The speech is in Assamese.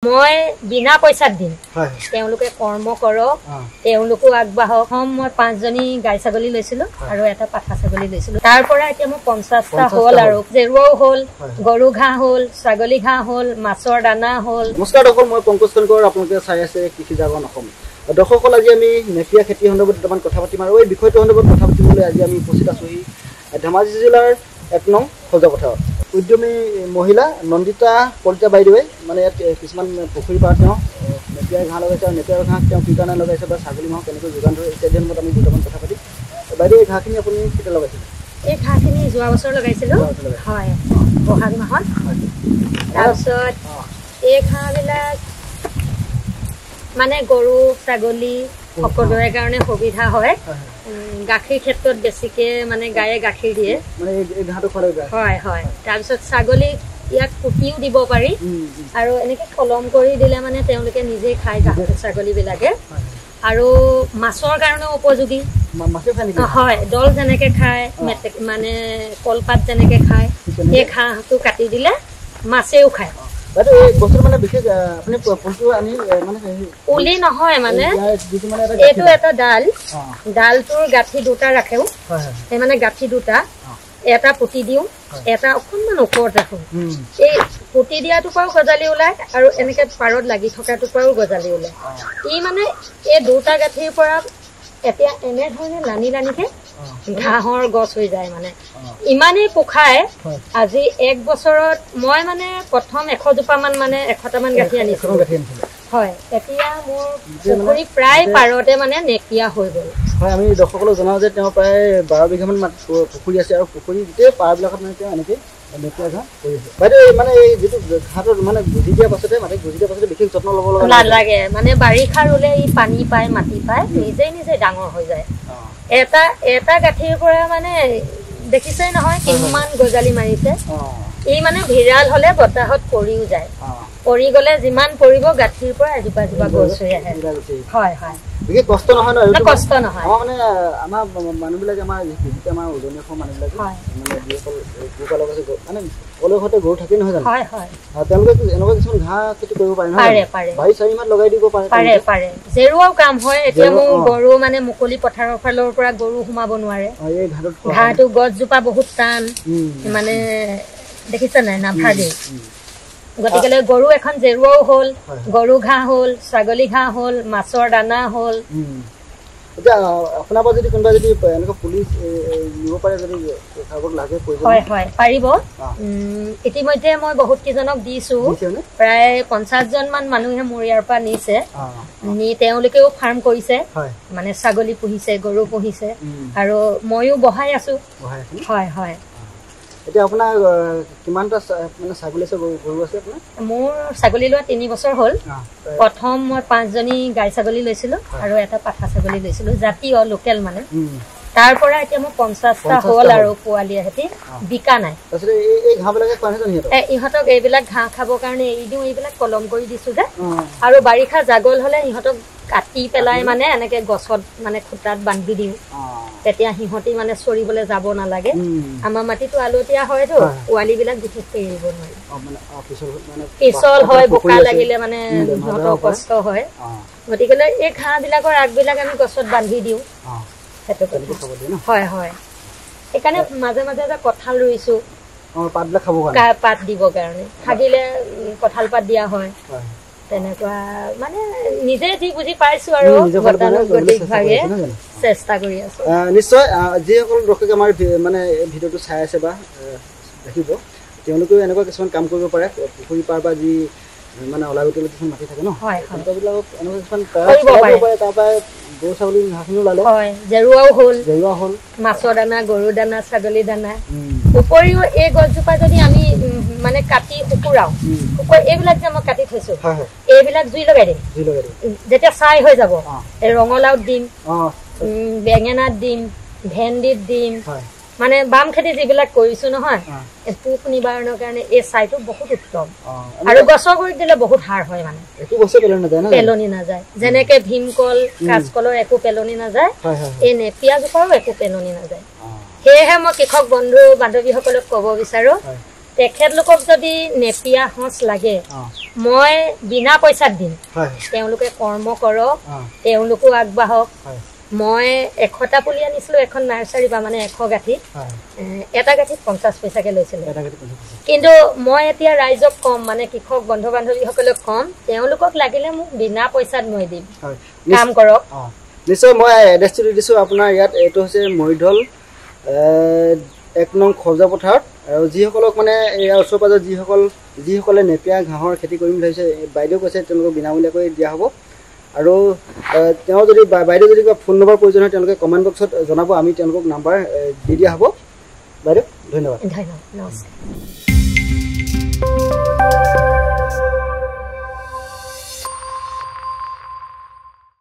মই বিনা পইচাত দিম তেওঁলোকে কৰ্ম কৰক তেওঁলোকো আগবাঢ়ক মই 5 জনী গাই ছাগলী লৈছিলো আৰু এটা পাঠা ছাগলী লৈছিলো তাৰ পৰা এতিয়া মই 50টা হল আৰু জেৰুৱাও হল গৰু ঘাঁহ হল ছাগলী ঘাঁহ হল মাছৰ দানা হল নমস্কাৰ দৰ্শক মই পংকজ কনকৰ আপোনালোকে চাই আছে কৃষি জাগৰণ অসম দৰ্শকসকল আজি আমি নেপিয়া খেতি সন্দৰ্ভত দুটামান কথা পাতিম আৰু এই বিষয়টো সন্দৰ্ভত কথা পাতিবলৈ আজি আমি উপস্থিত আছো ধেমাজি জিলাৰ 1 নং খোজা পথাৰত উদ্যমী মহিলা নন্দিতা কলিতা বাইদেৱে মানে ইয়াত কিছুমান পুখুৰী পাৰত নেপিয়াৰ ঘাঁহ লগাইছে আৰু নেপিয়াৰ ঘাঁহ তেওঁ কি কাৰণে লগাইছে বা ছাগলী ঘাঁহ কেনেকৈ যোগান ধৰে ইত্যাদিৰ মত আমি দুটামান কথা পাতিম বাইদেউ এই ঘাঁহখিনি আপুনি কেতিয়া লগাইছিলে এই ঘাঁহখিনি যোৱা বছৰ লগাইছিলো হয় বহাগ মাহত তাৰপিছত এই ঘাঁহবিলাক মানে গৰু ছাগলী সকলোৰে কাৰণে সুবিধা হয় গাখীৰ ক্ষেত্ৰত বেছিকে মানে গায়ে গাখীৰ দিয়ে মানে এই ঘাঁহটো খৰে হয় হয় তাৰপিছত ছাগলী ইয়াক কুটিও দিব পাৰি আৰু এনেকে কলম কৰি দিলে মানে তেওঁলোকে নিজে খায় ছাগলী বিলাকে আৰু মাছৰ কাৰণে উপযোগী হয় দল যেনেকে খায় মানে কলপাত যেনেকে খায় এই ঘাঁহটো কাটি দিলে মাছেও খায় পুলি নহয় মানে এইটো এটা ডালটোৰ গাঁঠি দুটা ৰাখেও সেই মানে গাঁঠি দুটা এটা পুতি দিওঁ এটা অকণমান ওপৰত ৰাখো এই পুতি দিয়াটোৰ পৰাও গজালি ওলায় আৰু এনেকে পাৰত লাগি থকাটোৰ পৰাও গজালি ওলায় ই মানে এই দুটা গাঁঠিৰ পৰা এতিয়া এনেধৰণে লানি লানিকে ঘাঁহৰ গছ হৈ যায় মানে ইমানেই পোখায় আজি 1 বছৰত মই মানে প্ৰথম 100 জোপামান মানে 100টামান গাঁঠি আনিছিলো হয় এতিয়া মোৰ পুখুৰী প্ৰায় পাৰতে মানে নেপিয়া হৈ গ'ল হয় আমি দৰ্শকসকলক জনাওঁ যে তেওঁ প্ৰায় 12 বিঘামান পুখুৰী আছে আৰু পুখুৰী গোটেই পাৰবিলাকত মানে তেওঁ এনেকৈ নেপিয়া ঘাঁহ কৰি আছে বাইদেউ মানে এই যিটো ঘাঁহটো মানে গুজি দিয়াৰ পাছতে বিশেষ যত্ন ল'ব লগা নালাগে মানে বাৰিষা ৰুলে ই পানী পায় মাটি পায় নিজে নিজে ডাঙৰ হৈ যায় এটা গাঁঠিৰ পৰা মানে দেখিছেই নহয় কিমান গজালি মাৰিছে ই মানে ভিৰাল হলে বতাহত পৰিও যায় পৰি গলে যিমান পৰিব গাঁঠিৰ পৰা এজোপা এজোপা গছ হৈ আহে হয় হয় বিশেষ কষ্ট নহয় ন কষ্ট নহয় মানে আমাৰ মানুহবিলাকে আমাৰ ওজনীয়া মানুহবিলাকে মানে যিসকল গোপালক আছে মানে সকলোৰে ঘৰতে গৰু থাকে নহয় জানো হয় হয় তেওঁলোকে এনেকুৱা কিছুমান ঘাঁহ খেতি কৰিব পাৰে নহয় বাৰী চাৰি মাহ লগাই দিব পাৰে জেৰুৱাও কাম হয় এতিয়া মোৰ গৰু মানে মুকলি পথাৰৰ ফালৰ পৰা গৰু সোমাব নোৱাৰে ঘাঁহটো গছজোপা বহুত টান মানে দেখিছে নাই নাভাগে গতিকে গৰু এখন জেৰুৱাও হল গৰু ঘাঁহ হল ছাগলী ঘাঁহ হল মাছৰ দানা হল এতিয়া আপোনাৰ পৰা যদি কোনোবা যদি এনেকুৱা পুলিচ নিব পাৰে যদি লাগে হয় হয় পাৰিব ইতিমধ্যে মই বহুত কেইজনক দিছো প্ৰায় 50 জন মান মানুহে মোৰ ইয়াৰ পৰা নিছে নি তেওঁলোকেও ফাৰ্ম কৰিছে মানে ছাগলী পুহিছে গৰু পুহিছে আৰু ময়ো বহাই আছো হয় হয় এতিয়া আপোনাৰ কিমানটা মানে ছাগলী আছে গৰু আছে আপোনাৰ মোৰ ছাগলী লোৱা 3 বছৰ হ'ল প্ৰথম মই 5 জনী গাই ছাগলী লৈছিলো আৰু এটা পাঠা ছাগলী লৈছিলো জাতীয় লোকেল মানে তাৰ পৰা এতিয়া মই 50টা হ'ল আৰু পোৱালিয়ে হেতি বিকা নাই তাৰপিছত এই ঘাঁহবিলাকে কোৱানে ইহঁতক এইবিলাক ঘাঁহ খাবৰ কাৰণে এৰি দিওঁ এইবিলাক কলম কৰি দিছো যে আৰু বাৰিষা জাগল হলে ইহঁতক কাটি পেলাই মানে এনেকে গছত মানে খুঁটাত বান্ধি দিওঁ তেতিয়া সিহঁতি মানে চৰিবলৈ যাব নালাগে আমাৰ মাটিটো আলতীয়া হয়তো পোৱালিবিলাক বিশেষকৈ এৰিব নোৱাৰি পিছল হয় বোকা লাগিলে মানে সিহঁতৰ কষ্ট হয় গতিকে এই ঘাঁহবিলাকৰ আগবিলাক আমি গছত বান্ধি দিওঁ সেইটো হয় হয় সেইকাৰণে মাজে মাজে এটা কঁঠাল ৰুইছো পাত দিবৰ কাৰণে থাকিলে কঁঠাল পাত দিয়া হয় তেনেকুৱা মানে নিজে যি বুজি পাইছো আৰু গতানুগতিকভাৱে চেষ্টা কৰি আছো নিশ্চয় যিসকল দৰ্শকে আমাৰ মানে ভিডিঅ'টো চাই আছে বা দেখিব তেওঁলোকেও এনেকুৱা কিছুমান কাম কৰিব পাৰে পুখুৰী পাৰ বা যি মানে অলাগতিয়াল কিছুমান মাটি থাকে ন সেইবিলাকক এনেকুৱা কিছুমান তাৰপৰা গৰু ছাগলী ঘাঁহখিনিও ওলালে জেৰুৱাও হ'ল মাছৰ দানা গৰু দানা ছাগলী দানা উপৰিও এই গছজোপা যদি আমি মানে কাটি শুকুৰাও এইবিলাক যে মই কাটি থৈছো এইবিলাক জুই লগাই দিম যেতিয়া ছাই হৈ যাব এই ৰঙালাওত দিম বেঙেনাত দিম ভেন্দিত দিম মানে বাম খেতি যিবিলাক কৰিছো নহয় পোক নিবাৰণৰ কাৰণে এই ছাইটো বহুত উত্তম আৰু গছৰ গুৰিত দিলে বহুত সাৰ হয় মানে পেলনি নাযায় যেনেকে ভীমকল কাঁচকলৰ একো পেলনি নাযায় এই নেপিয়া জোপাৰো একো পেলনি নাযায় সেয়েহে মই কৃষক বন্ধু বান্ধৱীসকলক ক'ব বিচাৰো তেখেতলোকক যদি নেপিয়া সঁচ লাগে মই বিনা পইচাত দিম তেওঁলোকে কৰ্ম কৰক তেওঁলোকো আগবাঢ়ক মই 100টা পুলি আনিছিলোঁ এখন নাৰ্চাৰীৰ পৰা মানে 100 গাঁঠি এটা গাঁঠিত 50 পইচাকৈ লৈছিলোঁ কিন্তু মই এতিয়া ৰাইজক কম মানে কৃষক বন্ধু বান্ধৱীসকলক কম তেওঁলোকক লাগিলে মোক বিনা পইচাত মই দিম কাম কৰক নিশ্চয় মই এড্ৰেছটো দি দিছোঁ আপোনাৰ ইয়াত এইটো হৈছে মৰিধল 1 নং খজা পথাৰত আৰু যিসকলক মানে ইয়াৰ ওচৰ পাজৰ যিসকলে নেপিয়া ঘাঁহৰ খেতি কৰিম বুলি ভাবিছে বাইদেউ কৈছে তেওঁলোকক বিনামূলীয়াকৈ দিয়া হ'ব আৰু তেওঁ যদি বাইদেউ যদি কিবা ফোন নম্বৰ প্ৰয়োজন হয় তেওঁলোকে কমেণ্ট বক্সত জনাব আমি তেওঁলোকক নাম্বাৰ দি দিয়া হ'ব বাইদেউ ধন্যবাদ নমস্কাৰ